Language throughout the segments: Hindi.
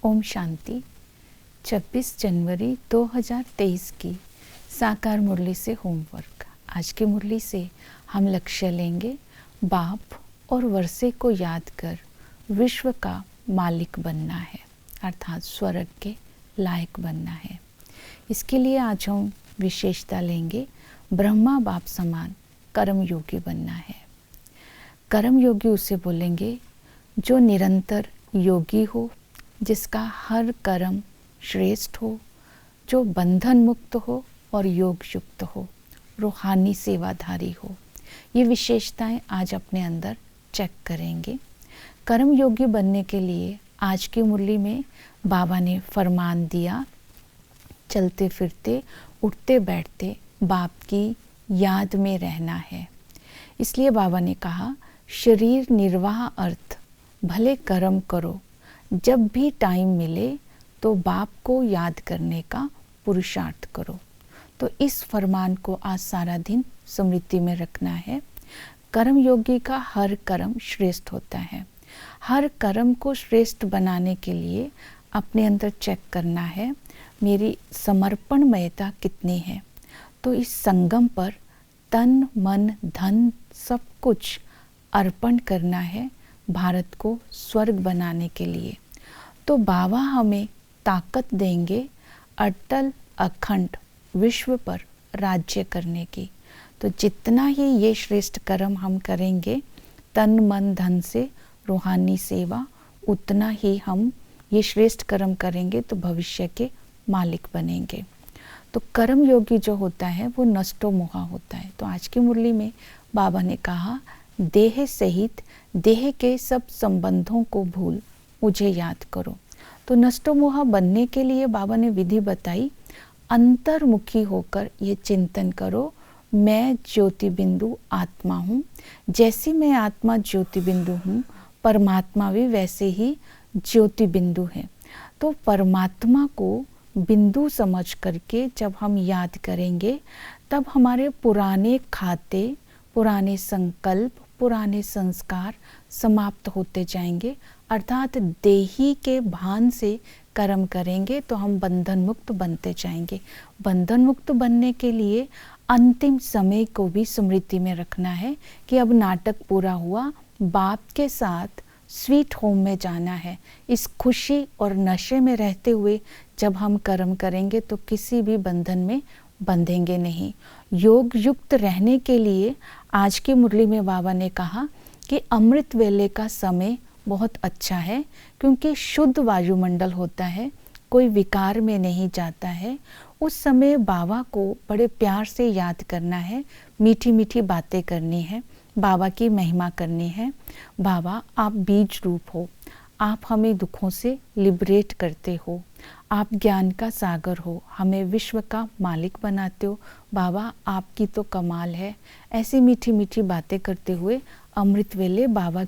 ओम शांति। 26 जनवरी 2023 की साकार मुरली से होमवर्क। आज की मुरली से हम लक्ष्य लेंगे बाप और वर्षे को याद कर विश्व का मालिक बनना है, अर्थात स्वर्ग के लायक बनना है। इसके लिए आज हम विशेषता लेंगे ब्रह्मा बाप समान कर्मयोगी बनना है। कर्मयोगी उसे बोलेंगे जो निरंतर योगी हो, जिसका हर कर्म श्रेष्ठ हो, जो बंधन मुक्त हो और योग युक्त हो, रूहानी सेवाधारी हो। ये विशेषताएं आज अपने अंदर चेक करेंगे। कर्म योगी बनने के लिए आज की मुरली में बाबा ने फरमान दिया, चलते फिरते उठते बैठते बाप की याद में रहना है। इसलिए बाबा ने कहा, शरीर निर्वाह अर्थ भले कर्म करो, जब भी टाइम मिले तो बाप को याद करने का पुरुषार्थ करो। तो इस फरमान को आज सारा दिन स्मृति में रखना है। कर्म योगी का हर कर्म श्रेष्ठ होता है। हर कर्म को श्रेष्ठ बनाने के लिए अपने अंदर चेक करना है, मेरी समर्पणमयता कितनी है। तो इस संगम पर तन मन धन सब कुछ अर्पण करना है भारत को स्वर्ग बनाने के लिए। तो बाबा हमें ताकत देंगे अटल अखंड विश्व पर राज्य करने की। तो जितना ही ये श्रेष्ठ कर्म हम करेंगे तन मन धन से रूहानी सेवा, उतना ही हम ये श्रेष्ठ कर्म करेंगे तो भविष्य के मालिक बनेंगे। तो कर्म योगी जो होता है वो नष्टो मोहा होता है। तो आज की मुरली में बाबा ने कहा, देह सहित देह के सब संबंधों को भूल मुझे याद करो। तो नष्टो मोहा बनने के लिए बाबा ने विधि बताई, अंतर्मुखी होकर ये चिंतन करो, मैं ज्योति बिंदु आत्मा हूँ। जैसी मैं आत्मा ज्योति बिंदु हूँ, परमात्मा भी वैसे ही ज्योति बिंदु है। तो परमात्मा को बिंदु समझ करके जब हम याद करेंगे तब हमारे पुराने खाते, पुराने संकल्प, पुराने संस्कार समाप्त होते जाएंगे। अर्थात देही के भान से कर्म करेंगे तो हम बंधन मुक्त बनते जाएंगे। बंधन मुक्त बनने के लिए अंतिम समय को भी स्मृति में रखना है कि अब नाटक पूरा हुआ, बाप के साथ स्वीट होम में जाना है। इस खुशी और नशे में रहते हुए जब हम कर्म करेंगे तो किसी भी बंधन में बंधेंगे नहीं। योग युक्त रहने के लिए आज की मुरली में बाबा ने कहा कि अमृत वेले का समय बहुत अच्छा है, क्योंकि शुद्ध वायुमंडल होता है, कोई विकार में नहीं जाता है। उस समय बाबा को बड़े प्यार से याद करना है, मीठी मीठी बातें करनी है, बाबा की महिमा करनी है। बाबा आप बीज रूप हो, आप हमें दुखों से लिबरेट करते हो, आप ज्ञान का सागर हो, हमें विश्व का मालिक बनाते हो। बाबा आपकी तो कमाल है। ऐसी मीठी मीठी बातें करते हुए अमृत वेले बाबा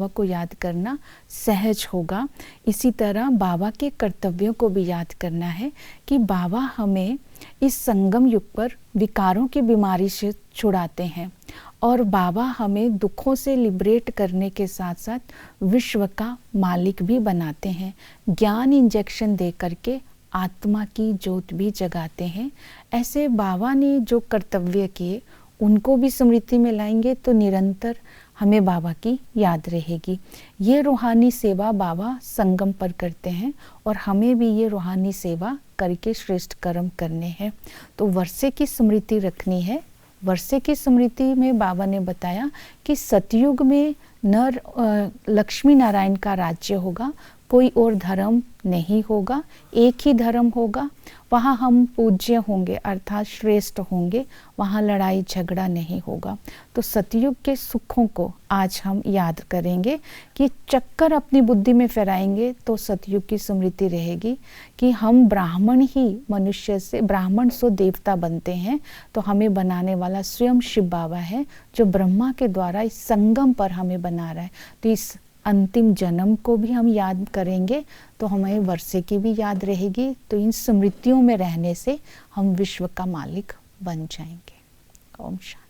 को याद करना सहज होगा। इसी तरह बाबा के कर्तव्यों को भी याद करना है कि बाबा हमें इस संगम युग पर विकारों की बीमारी से छुड़ाते हैं और बाबा हमें दुखों से लिबरेट करने के साथ साथ विश्व का मालिक भी बनाते हैं। ज्ञान इंजेक्शन दे करके आत्मा की ज्योत भी जगाते हैं। ऐसे बाबा ने जो कर्तव्य किए उनको भी स्मृति में लाएंगे तो निरंतर हमें बाबा की याद रहेगी। ये रूहानी सेवा बाबा संगम पर करते हैं और हमें भी ये रूहानी सेवा करके श्रेष्ठ कर्म करने हैं। तो वर्षे की स्मृति रखनी है। वर्षे की स्मृति में बाबा ने बताया कि सतयुग में लक्ष्मी नारायण का राज्य होगा, कोई और धर्म नहीं होगा, एक ही धर्म होगा। वहाँ हम पूज्य होंगे अर्थात श्रेष्ठ होंगे, वहाँ लड़ाई झगड़ा नहीं होगा। तो सतयुग के सुखों को आज हम याद करेंगे कि चक्कर अपनी बुद्धि में फहराएंगे तो सतयुग की स्मृति रहेगी कि हम ब्राह्मण ही मनुष्य से, ब्राह्मण सो देवता बनते हैं। तो हमें बनाने वाला स्वयं शिव बाबा है, जो ब्रह्मा के द्वारा इस संगम पर हमें बना रहा है। तो इस अंतिम जन्म को भी हम याद करेंगे तो हमें वर्षे की भी याद रहेगी। तो इन स्मृतियों में रहने से हम विश्व का मालिक बन जाएंगे। ओम शांति।